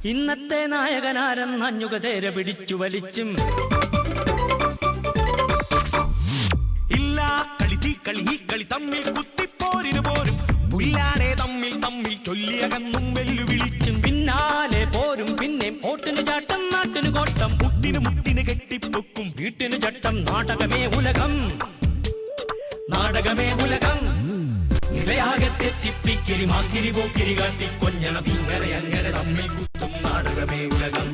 ഇന്നത്തെ നായകനാരെന്നഞ്ഞുക ചേര പിടിച്ചു വലിച്ചും ഇല്ല കളി തീ കളി ഈ കളി തമ്മിൽ കുത്തിപ്പോരിന് പോരും പുല്ലാനെ തമ്മിൽ തമ്മിൽ ചൊല്ലിയകന്നും വെല്ലുവിളിച്ചും പിന്നാലെ പോരും പിന്നെയും ഓട്ടിന് ചാട്ടം നാട്ടിന് കോട്ടം മുട്ടിന് കെട്ടിപ്പൊക്കും വീട്ടിന് ചട്ടം നാടകമേ ഉലകം നാടകമേ ഉലകം നിലയാകെ തെറ്റിപ്പിക്കിരി മാക്കിരി പോക്കിരി കാട്ടി കൊഞ്ഞണം ഇങ്ങനെ അങ്ങനെ തമ്മിൽ കുത്തും നാടകമേ ഉലകം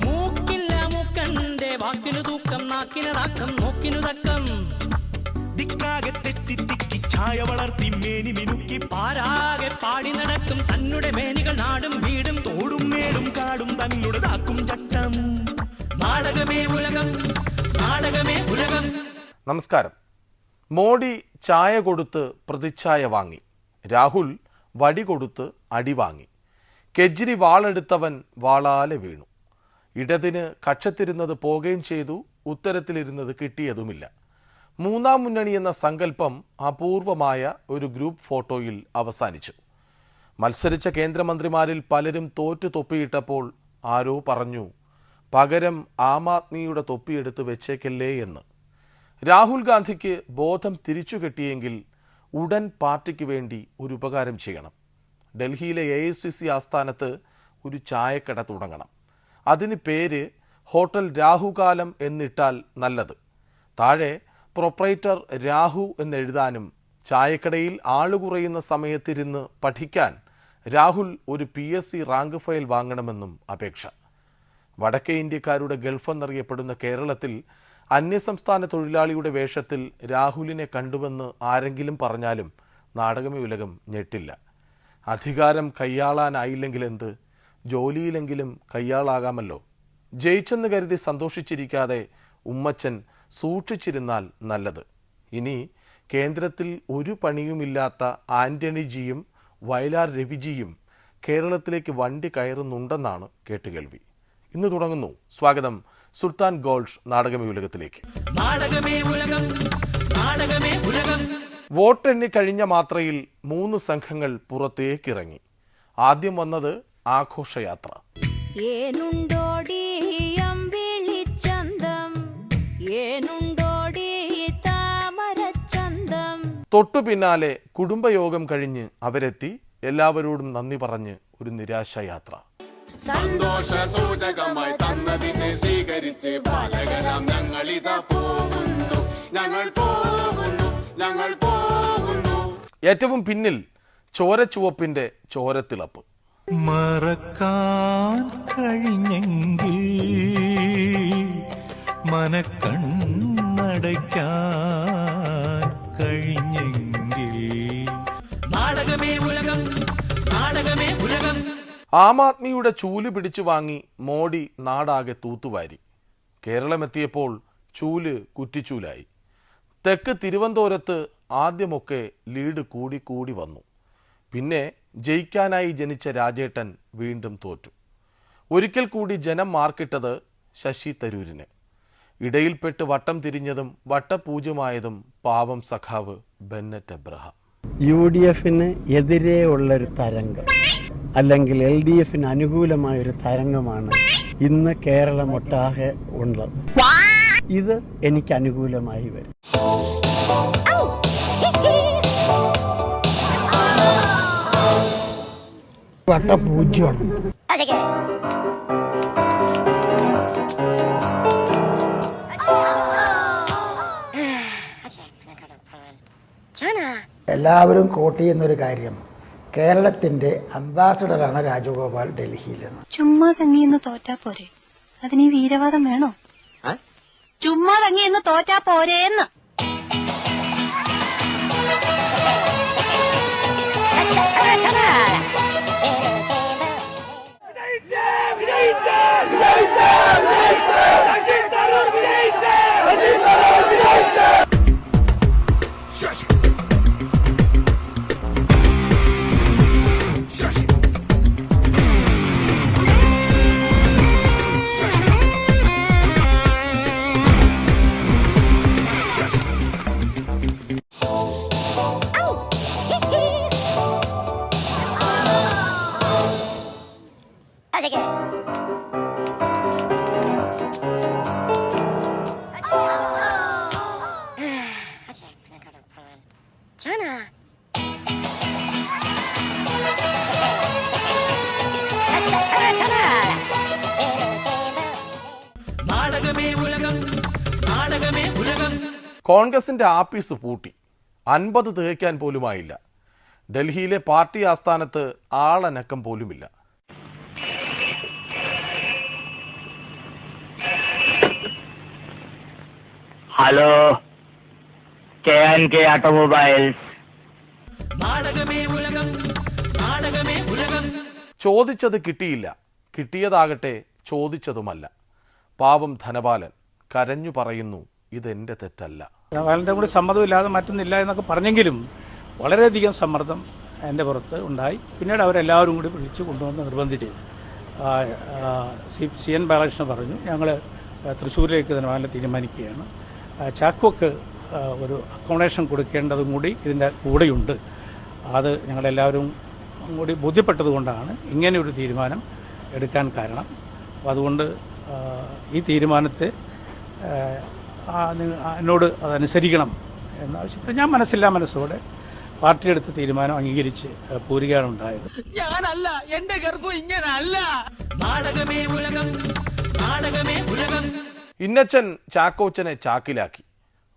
മൂക്കില്ല മൂക്കന്റെ വാക്കിനു തൂക്കം നാക്കിന് താക്കം നോക്കിനു തക്കം ദിക്കാകെ തെറ്റി തിക്കി ചായ വളർത്തി മേനി മിനുക്കി പാരാകെ പാടി നടക്കും തന്നുടെ മേനികൾ നാടും വീടും തോടും മേടും കാടും തന്നുടേതാക്കും ചട്ടം നാടകമേ ഉലകം നാടകമേ ഉലകം. നമസ്കാരം. മോഡി ചായ കൊടുത്ത് പ്രതിച്ഛായ വാങ്ങി, രാഹുൽ വടി കൊടുത്ത് അടി വാങ്ങി, കെജ്രി വാളെടുത്തവൻ വാളാലെ വീണു, ഇടതിന് കക്ഷത്തിരുന്നത് പോകുകയും ചെയ്തു, ഉത്തരത്തിലിരുന്നത് കിട്ടിയതുമില്ല. മൂന്നാം മുന്നണി എന്ന സങ്കല്പം അപൂർവമായ ഒരു ഗ്രൂപ്പ് ഫോട്ടോയിൽ അവസാനിച്ചു. മത്സരിച്ച കേന്ദ്രമന്ത്രിമാരിൽ പലരും തോറ്റു തൊപ്പിയിട്ടപ്പോൾ ആരോ പറഞ്ഞു, പകരം ആം ആദ്മിയുടെ തൊപ്പിയെടുത്ത് വെച്ചേക്കല്ലേ എന്ന്. രാഹുൽ ഗാന്ധിക്ക് ബോധം തിരിച്ചു കിട്ടിയെങ്കിൽ ഉടൻ പാർട്ടിക്ക് വേണ്ടി ഒരു ഉപകാരം ചെയ്യണം. ഡൽഹിയിലെ AICC ആസ്ഥാനത്ത് ഒരു ചായക്കട തുടങ്ങണം. അതിന് പേര് ഹോട്ടൽ രാഹുകാലം എന്നിട്ടാൽ നല്ലത്. താഴെ പ്രൊപ്പറേറ്റർ രാഹു എന്നെഴുതാനും ചായക്കടയിൽ ആളുകുറയുന്ന സമയത്തിരുന്ന് പഠിക്കാൻ രാഹുൽ ഒരു PSC റാങ്ക് ഫയൽ വാങ്ങണമെന്നും അപേക്ഷ. വടക്കേ ഇന്ത്യക്കാരുടെ ഗൾഫ് എന്നറിയപ്പെടുന്ന കേരളത്തിൽ അന്യസംസ്ഥാന തൊഴിലാളിയുടെ വേഷത്തിൽ രാഹുലിനെ കണ്ടുവെന്ന് ആരെങ്കിലും പറഞ്ഞാലും നാടകമേ ഉലകം ഞെട്ടില്ല. അധികാരം കയ്യാളാനായില്ലെങ്കിലെന്ത്, ജോലിയിലെങ്കിലും കയ്യാളാകാമല്ലോ. ജയിച്ചെന്ന് കരുതി സന്തോഷിച്ചിരിക്കാതെ ഉമ്മച്ചൻ സൂക്ഷിച്ചിരുന്നാൽ നല്ലത്. ഇനി കേന്ദ്രത്തിൽ ഒരു പണിയുമില്ലാത്ത ആന്റണിജിയും വയലാർ രവിജിയും കേരളത്തിലേക്ക് വണ്ടി കയറുന്നുണ്ടെന്നാണ് കേട്ടുകേൾവി. ഇന്ന് തുടങ്ങുന്നു. സ്വാഗതം സുൽത്താൻ ഗോൾഡ് നാടകമേ ഉലകത്തിലേക്ക്. വോട്ടെണ്ണി കഴിഞ്ഞ മാത്രയിൽ 3 സംഘങ്ങൾ പുറത്തേക്കിറങ്ങി. ആദ്യം വന്നത് ആഘോഷയാത്ര. തൊട്ടു പിന്നാലെ കുടുംബയോഗം കഴിഞ്ഞ് അവരെത്തി. എല്ലാവരോടും നന്ദി പറഞ്ഞ് ഒരു നിരാശയാത്ര. സന്തോഷ സൂചകമായി തന്നതിനെ സ്വീകരിച്ച് ബാലകരാം ഞങ്ങളിതാ പോകുന്നു, ഞങ്ങൾ പോകുന്നു, ഞങ്ങൾ പോകുന്നു. ഏറ്റവും പിന്നിൽ ചോരച്ചുവപ്പിന്റെ ചോരത്തിളപ്പ്. മറക്കാൻ കഴിഞ്ഞെങ്കിൽ മനക്കണ്ണടയ്ക്കാൻ കഴിഞ്ഞെങ്കിൽ. നാടകമേ ഉലകം നാടകമേ ഉലകം. ആം ആദ്മിയുടെ ചൂല് പിടിച്ചു വാങ്ങി മോഡി നാടാകെ തൂത്തുവാരി. കേരളമെത്തിയപ്പോൾ ചൂല് കുറ്റിച്ചൂലായി. തെക്ക് തിരുവനന്തപുരത്ത് ആദ്യമൊക്കെ ലീഡ് കൂടി വന്നു. പിന്നെ ജയിക്കാനായി ജനിച്ച രാജേട്ടൻ വീണ്ടും തോറ്റു. ഒരിക്കൽ കൂടി ജനം മാർക്കിട്ടത് ശശി തരൂരിന്. ഇടയിൽപ്പെട്ട് വട്ടം തിരിഞ്ഞതും വട്ടപൂജ്യമായതും പാവം സഖാവ് ബെന്നറ്റ് എബ്രഹാം. UDF എതിരെ ഉള്ളൊരു തരംഗം അല്ലെങ്കിൽ LDF അനുകൂലമായൊരു തരംഗമാണ് ഇന്ന് കേരളമൊട്ടാകെ ഉള്ളത്. ഇത് എനിക്ക് അനുകൂലമായി വരും. വട്ടപൂജ്യമാണ്. എല്ലാവരും കോട്ട് ചെയ്യുന്നൊരു കാര്യം, കേരളത്തിന്റെ അംബാസഡറാണ് രാജഗോപാൽ ഡൽഹിയിൽ. ചുമ്മാ തങ്ങിയെന്ന് തോറ്റാ പോരെ, അതിന് വീരവാദം വേണോ? ചുമ്മാ തങ്ങിയെന്ന് തോറ്റാ പോരേന്ന്. കോൺഗ്രസിന്റെ ആപ്പീസ് പൂട്ടി, 50 തികയ്ക്കാൻ പോലുമായില്ല. ഡൽഹിയിലെ പാർട്ടി ആസ്ഥാനത്ത് ആളനക്കം പോലുമില്ല. Hello, K automobiles. ചോദിച്ചത് കിട്ടിയില്ല, കിട്ടിയതാകട്ടെ ചോദിച്ചതുമല്ല. പാവം ധനപാലൻ കരഞ്ഞു പറയുന്നു, ഇതെന്റെ തെറ്റല്ല. ധനപാലൻ്റെ കൂടി സമ്മതമില്ലാതെ മറ്റൊന്നില്ല എന്നൊക്കെ പറഞ്ഞെങ്കിലും വളരെയധികം സമ്മർദ്ദം എൻ്റെ പുറത്ത് ഉണ്ടായി. പിന്നീട് അവരെല്ലാവരും കൂടി വിളിച്ച് കൊണ്ടുവന്ന് നിർബന്ധിച്ച് CN ബാലകൃഷ്ണൻ പറഞ്ഞു, ഞങ്ങൾ തൃശ്ശൂരിലേക്ക് ധനപാലനെ തീരുമാനിക്കുകയാണ്. ചാക്കോക്ക് ഒരു അക്കോമഡേഷൻ കൊടുക്കേണ്ടതും കൂടി ഇതിൻ്റെ കൂടെയുണ്ട്. അത് ഞങ്ങളെല്ലാവരും കൂടി ബോധ്യപ്പെട്ടതുകൊണ്ടാണ് ഇങ്ങനെ ഒരു തീരുമാനം എടുക്കാൻ കാരണം. അപ്പോൾ അതുകൊണ്ട് ഈ തീരുമാനത്തെ എന്നോട് അതനുസരിക്കണം എന്നാവശ്യപ്പെട്ട് ഞാൻ മനസ്സോടെ പാർട്ടി എടുത്ത തീരുമാനം അംഗീകരിച്ച് പോരുകയാണ് ഉണ്ടായത്. ഞാനല്ല, എന്റെ ഗർഭം ഇങ്ങനല്ല. നാടകമേ ഉലകം, നാടകമേ ഉലകം. ഇന്നച്ചൻ ചാക്കോച്ചനെ ചാക്കിലാക്കി.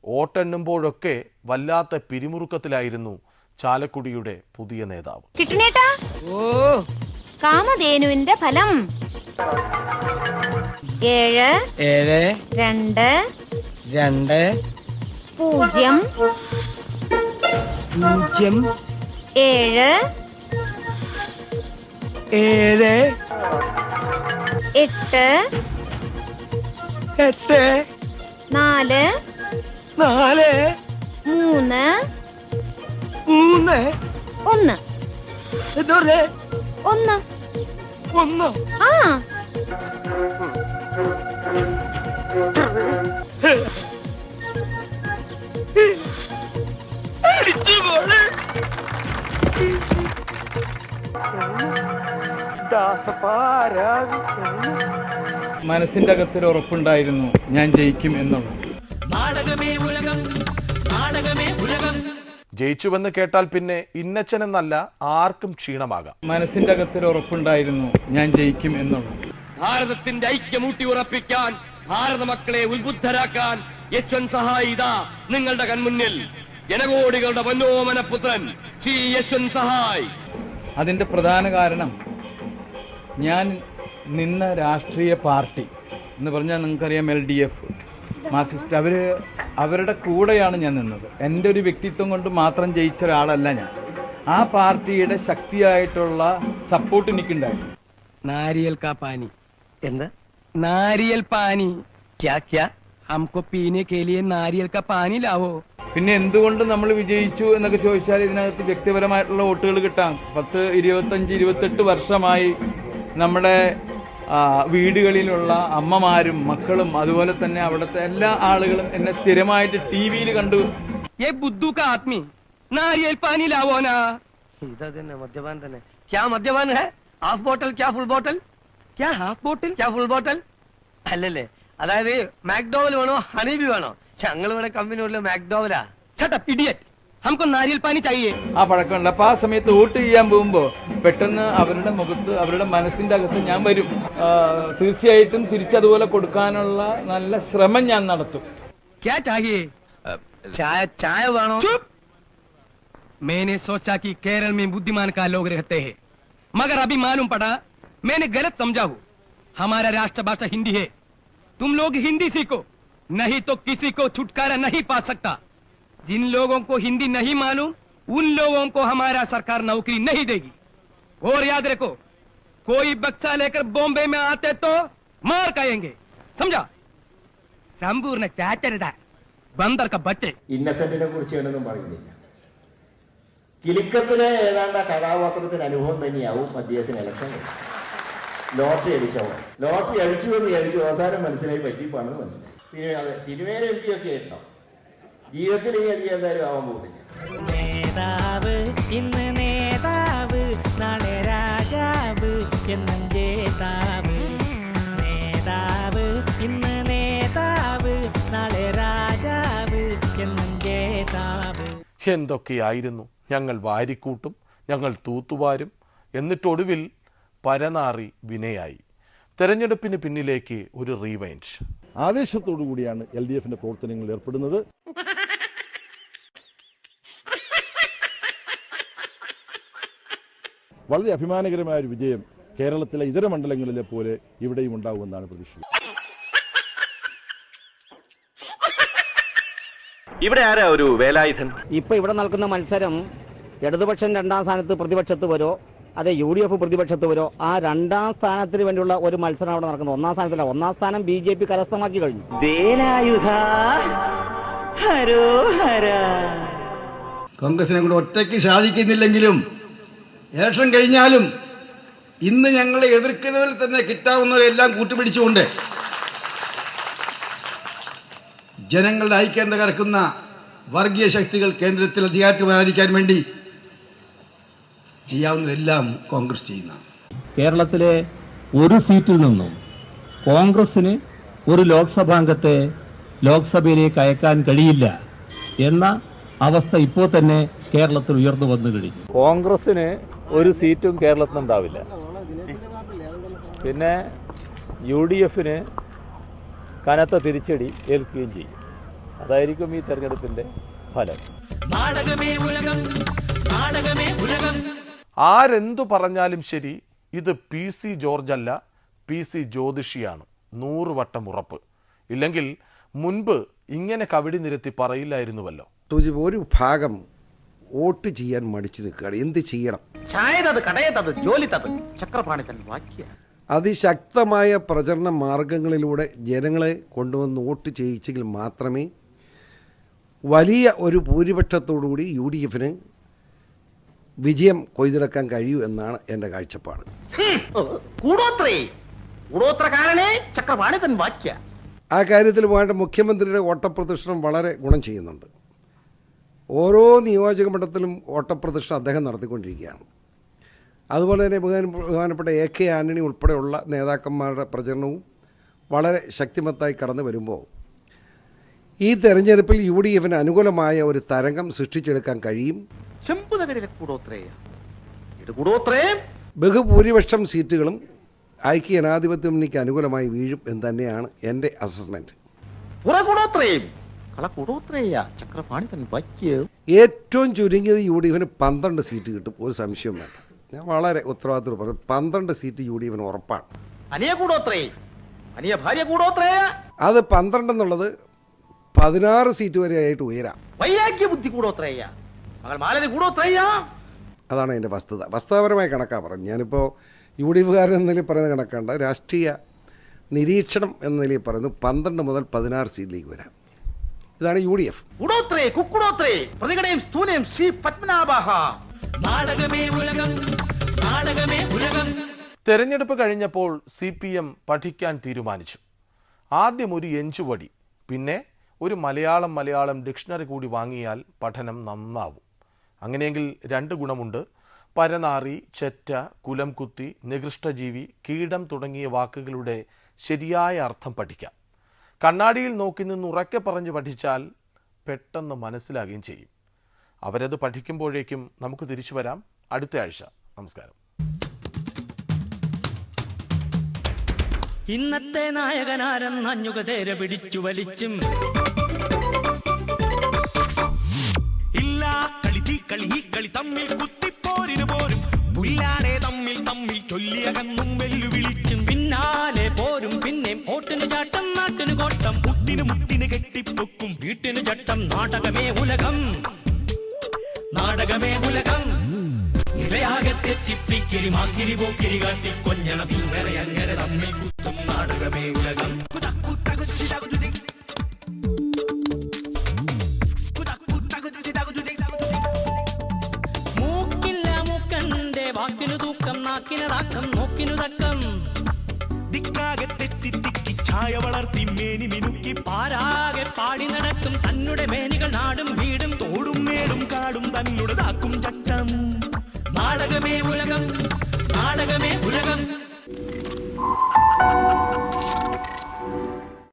വോട്ടെണ്ണുമ്പോഴൊക്കെ വല്ലാത്ത പിരിമുറുക്കത്തിലായിരുന്നു ചാലക്കുടിയുടെ പുതിയ നേതാവ്. കിട്ടണേട്ടാ, ഓ കാമധേനുവിന്റെ ഫലം 7 2 2 0 0 7 7 8 8 4 4 3 3 1 എന്തോരെ 1 1 ആ മനസ്സിന്റെ അകത്തൊരു ഉറപ്പുണ്ടായിരുന്നു ഞാൻ ജയിക്കും എന്നുള്ളത്. ജയിച്ചുവെന്ന് കേട്ടാൽ പിന്നെ ഇന്നച്ചനെന്നല്ല ആർക്കും ക്ഷീണമാകാം. മനസ്സിന്റെ അകത്തൊരു ഉറപ്പുണ്ടായിരുന്നു ഞാൻ ജയിക്കും എന്നുള്ളത്. ഭാരതത്തിന്റെ ഐക്യം ഊട്ടി ഉറപ്പിക്കാൻ, ഭാരത മക്കളെ ഉത്ബുദ്ധരാക്കാൻ യശ്വന്ത് സഹായ് ഇതാ നിങ്ങളുടെ കൺമുന്നിൽ. ജനകോടികളുടെ മനോമനപുത്രൻ ശ്രീ യശ്വന്ത് സഹായ്. അതിന്റെ പ്രധാന കാരണം ഞാൻ നിന്ന രാഷ്ട്രീയ പാർട്ടി എന്ന് പറഞ്ഞാൽ നിങ്ങൾക്കറിയാം, LDF മാർക്സിസ്റ്റ്. അവരുടെ കൂടെയാണ് ഞാൻ നിന്നത്. എൻ്റെ ഒരു വ്യക്തിത്വം കൊണ്ട് മാത്രം ജയിച്ച ഒരാളല്ല ഞാൻ. ആ പാർട്ടിയുടെ ശക്തിയായിട്ടുള്ള സപ്പോർട്ട് എനിക്കുണ്ടായിരുന്നു. നാരിയൽ കാ പാനി. എന്താ നാരിയൽ പാനി? ക്യാ ക്യാ ഹംകോ പീനെ കേ ലിയേ നാരിയൽ കാ പാനി ലാവോ. പിന്നെ എന്തുകൊണ്ട് നമ്മൾ വിജയിച്ചു എന്നൊക്കെ ചോദിച്ചാൽ ഇതിനകത്ത് വ്യക്തിപരമായിട്ടുള്ള വോട്ടുകൾ കിട്ടാം. 10, 25, 28 വർഷമായി നമ്മുടെ വീടുകളിലുള്ള അമ്മമാരും മക്കളും അതുപോലെ തന്നെ അവിടുത്തെ എല്ലാ ആളുകളും എന്നെ സ്ഥിരമായിട്ട് TV-യിൽ കണ്ടു. ബുദ്ധു കാ ആദ്മി നാരിയൽ പാനി ലാവോനാ. ഇതന്നെ മദ്യപാൻ തന്നെ. ക്യാ മദ്യപാൻ ഹേ? ഹാഫ് ബോട്ടൽ ക്യാ ഫുൾ ബോട്ടൽ? ക്യാ ഹാഫ് ബോട്ടൽ ക്യാ ഫുൾ ബോട്ടൽ? അല്ലല്ലേ, അതായത് മാക്ഡോവൽ വേണോ ഹണീബി വേണോ? ഞങ്ങളിവിടെ കമ്പനിയുള്ള മാക്ഡോവലാ. ഷട്ട് ഇഡിയറ്റ്, നമുക്ക് നാരിയൽ പാനി ചായേ. ആ പഴക്കമുണ്ട്. അപ്പൊ ആ സമയത്ത് വോട്ട് ചെയ്യാൻ പോകുമ്പോ പെട്ടെന്ന് അവരുടെ മുഖത്ത്, അവരുടെ മനസ്സിന്റെ അകത്ത് ഞാൻ വരും. തീർച്ചയായിട്ടും തിരിച്ചതുപോലെ കൊടുക്കാനുള്ള നല്ല ശ്രമം ഞാൻ നടത്തും. ക്യാ ചായേ? ചായ ചായ വേണോ? मैंने सोचा कि केरल में बुद्धिमान का लोग रहते हैं, मगर अभी मालूम पड़ा मैंने गलत समझा हूँ. हमारा राष्ट्रभाषा हिंदी है. तुम लोग हिंदी सीखो, नहीं तो किसी को छुटकारा नहीं पा सकता. जिन लोगों को हिंदी नहीं मालूम उन लोगों को हमारा सरकार नौकरी नहीं देगी. और याद रखो, कोई बक्सा लेकर बॉम्बे में आते तो मार खाएंगे, समझा? संपूर्ण चाचरदा बंदर का बच्चे. ഇന്നസെന്റിനെ കുറിച്ച് ഞാനൊന്നും പറയുന്നില്ല. കിലിക്കത്തിലെ ഏതാണ്ട് കഥാപാത്രത്തിന് അനുഭവം തന്നെയാവും അദ്ദേഹത്തിന് ഇലക്ഷൻ. ലോട്ടറി അടിച്ചു എന്ന് വിചാരിച്ചു, അവസാനം മനസ്സിലായി പറ്റിപ്പാണെന്ന് മനസ്സിലായി. അതെ, സിനിമയിലെ MP ഒക്കെ ഉണ്ടാവും, ജീവിതത്തിൽ ഇനി അധികം എന്തായാലും ആവാൻ പോകുന്നില്ല. നേതാവ് ഇന്ന് നേതാവ്, നാളെ രാജാവ് എന്നും ജേതാവ്. നേതാവ് ഇന്ന് നേതാവ്, നാളെ രാജാവ് എന്നും ജേതാവ്. എന്തൊക്കെയായിരുന്നു. ഞങ്ങൾ വാരിക്കൂട്ടും, ഞങ്ങൾ തൂത്തുവാരും. എന്നിട്ടൊടുവിൽ പരനാറി വിനയായി. തെരഞ്ഞെടുപ്പിന് പിന്നിലേക്ക് ഒരു റീവൈൻഡ്. ആവേശത്തോടു കൂടിയാണ് LDF-ന്റെ പ്രവർത്തനങ്ങളിൽ ഏർപ്പെടുന്നത്. വളരെ അഭിമാനകരമായ ഒരു വിജയം കേരളത്തിലെ ഇതര മണ്ഡലങ്ങളിലെ പോലെ ഇവിടെയും ഉണ്ടാകുമെന്നാണ് പ്രതീക്ഷിക്കുന്നത്. ഇവിടെ ആരാ ഒരു വേലായുധൻ? ഇപ്പൊ ഇവിടെ നടക്കുന്ന മത്സരം ഇടതുപക്ഷം 2ാം സ്ഥാനത്ത് പ്രതിപക്ഷത്ത് വരോ അതെ UDF പ്രതിപക്ഷത്ത് വരോ, ആ 2ാം സ്ഥാനത്തിന് വേണ്ടിയുള്ള ഒരു മത്സരം അവിടെ നടക്കുന്നത്. 1ാം സ്ഥാനത്തില്ല, 1ാം സ്ഥാനം BJP കരസ്ഥമാക്കി കഴിഞ്ഞു. കോൺഗ്രസിനെ കൊണ്ട് ഒറ്റയ്ക്ക് സാധിക്കുന്നില്ലെങ്കിലും ഇലക്ഷൻ കഴിഞ്ഞാലും ഇന്ന് ഞങ്ങളെ എതിർക്കുന്നവരിൽ തന്നെ കിട്ടാവുന്നവരെല്ലാം കൂട്ടുപിടിച്ചുകൊണ്ട് ജനങ്ങളുടെ ഐക്യം തകർക്കുന്ന വർഗീയ ശക്തികൾ കേന്ദ്രത്തിൽ അധികാരത്തിൽ വരാതിരിക്കാൻ വേണ്ടി ചെയ്യാവുന്നതെല്ലാം കോൺഗ്രസ് ചെയ്യുന്ന. കേരളത്തിലെ ഒരു സീറ്റിൽ നിന്നും കോൺഗ്രസിന് ഒരു ലോക്സഭാംഗത്തെ ലോക്സഭയിലേക്ക് അയക്കാൻ കഴിയില്ല എന്ന അവസ്ഥ ഇപ്പോൾ തന്നെ കേരളത്തിൽ ഉയർന്നു വന്നു കഴിഞ്ഞു. കോൺഗ്രസിന് ഒരു സീറ്റും കേരളത്തിൽ ഉണ്ടാവില്ല. പിന്നെ UDFന് കനത്ത തിരിച്ചടി ഏൽക്കുകയും ചെയ്യും. അതായിരിക്കും ഈ തെരഞ്ഞെടുപ്പിന്റെ ഫലം. ആരെന്തു പറഞ്ഞാലും ശരി, ഇത് PC ജോർജ് അല്ല, PC ജ്യോതിഷിയാണ്. 100 വട്ടം ഉറപ്പ്. ഇല്ലെങ്കിൽ മുൻപ് ഇങ്ങനെ കവിടി നിരത്തി പറയില്ലായിരുന്നുവല്ലോ. ഒരു ഭാഗം വോട്ട് ചെയ്യാൻ മടിച്ചു നിൽക്കുകയാണ്. എന്ത് ചെയ്യണം? അതിശക്തമായ പ്രചരണ മാർഗങ്ങളിലൂടെ ജനങ്ങളെ കൊണ്ടുവന്ന് വോട്ട് ചെയ്യിച്ചെങ്കിൽ മാത്രമേ വലിയ ഒരു ഭൂരിപക്ഷത്തോടുകൂടി UDFന് വിജയം കൊയ്തെടുക്കാൻ കഴിയൂ എന്നാണ് എൻ്റെ കാഴ്ചപ്പാട്. ആ കാര്യത്തിൽ വേണ്ട മുഖ്യമന്ത്രിയുടെ ഓട്ടപ്രദർശനം വളരെ ഗുണം ചെയ്യുന്നുണ്ട്. ഓരോ നിയോജക മണ്ഡലത്തിലും ഓട്ടപ്രദർശനം അദ്ദേഹം നടത്തിക്കൊണ്ടിരിക്കുകയാണ്. അതുപോലെ തന്നെ ബഹുമാനപ്പെട്ട AK ആന്റണി ഉൾപ്പെടെയുള്ള നേതാക്കന്മാരുടെ പ്രചരണവും വളരെ ശക്തിമത്തായി കടന്നു വരുമ്പോൾ ഈ തെരഞ്ഞെടുപ്പിൽ UDFന് അനുകൂലമായ ഒരു തരംഗം സൃഷ്ടിച്ചെടുക്കാൻ കഴിയും. ബഹുഭൂരിപക്ഷം സീറ്റുകളും ഐക്യ ജനാധിപത്യ മുന്നണിക്ക് അനുകൂലമായി വീഴും എന്ന് തന്നെയാണ് എൻ്റെ അസസ്മെന്റ്. ഏറ്റവും ചുരുങ്ങിയത് UDFന് 12 സീറ്റ് കിട്ടും, ഒരു സംശയവും വേണ്ട. ഞാൻ വളരെ ഉത്തരവാദിത്വം പറഞ്ഞു, 12 സീറ്റ് UDFന് ഉറപ്പാണ്. അത് 12 എന്നുള്ളത് 16 സീറ്റ് വരെ ആയിട്ട് ഉയരാം. അതാണ് എൻ്റെ വസ്തുത. വസ്തുതാപരമായ കണക്കാണ് പറഞ്ഞു. ഞാനിപ്പോൾ UDFകാരൻ എന്ന നിലയിൽ പറയുന്ന കണക്കാണ്ട്, രാഷ്ട്രീയ നിരീക്ഷണം എന്ന നിലയിൽ പറയുന്നത് 12 മുതൽ 16 സീറ്റിലേക്ക് വരാം. ഇതാണ് UDF. തെരഞ്ഞെടുപ്പ് കഴിഞ്ഞപ്പോൾ CPM പഠിക്കാൻ തീരുമാനിച്ചു. ആദ്യം ഒരു എഞ്ചുവടി, പിന്നെ ഒരു മലയാളം ഡിക്ഷണറി കൂടി വാങ്ങിയാൽ പഠനം നന്നാവും. അങ്ങനെയെങ്കിൽ 2 ഗുണമുണ്ട്. പരനാറി, ചെറ്റ, കുലംകുത്തി, നികൃഷ്ടജീവി, കീടം തുടങ്ങിയ വാക്കുകളുടെ ശരിയായ അർത്ഥം പഠിക്കാം. കണ്ണാടിയിൽ നോക്കി നിന്ന് ഉറക്കെ പറഞ്ഞു പഠിച്ചാൽ പെട്ടെന്ന് മനസ്സിലാകുകയും ചെയ്യും. അവരത് പഠിക്കുമ്പോഴേക്കും നമുക്ക് തിരിച്ചു വരാം അടുത്ത ആഴ്ച. നമസ്കാരം. ഇന്നത്തെ നായകനാരെന്നഞ്ഞുക ചേര പിടിച്ചു വലിച്ചും ഇല്ല കളി തമ്മിൽ കുത്തിപ്പോരിന് പോരും പുല്ലാടെ തമ്മിൽ ചൊല്ലിയകന്നും വെല്ലുവിളിച്ചും പിന്നാലെ പോരും പിന്നെയും ഓട്ടിന് ചാട്ടം നാട്ടിന് കോട്ടം മുട്ടിന് കെട്ടിപ്പൊക്കും വീട്ടിന് ചട്ടം നാടകമേ ഉലകം നിലയാകെ തെറ്റിപ്പിക്കിരി മാക്കിരി പോക്കിരി കാട്ടി കൊഞ്ഞണം ഇങ്ങനെ അങ്ങനെ തമ്മിൽ കുത്തും നാടകമേ ഉലകം. മൂക്കില്ല മൂക്കന്റെ വാക്കിനു തൂക്കം നാക്കിനതാക്കം നോക്കിനു തക്കം ദിക്കാകെ തെറ്റി ചായ വളർത്തി മേനി മിനുക്കി പാരാകെ പാടി നടക്കും തന്നുടെ മേനികൾ നാടും വീടും തോടും മേടും കാടും തന്നുടേതാക്കും ചട്ടം നാടകമേ ഉലകം നാടകമേ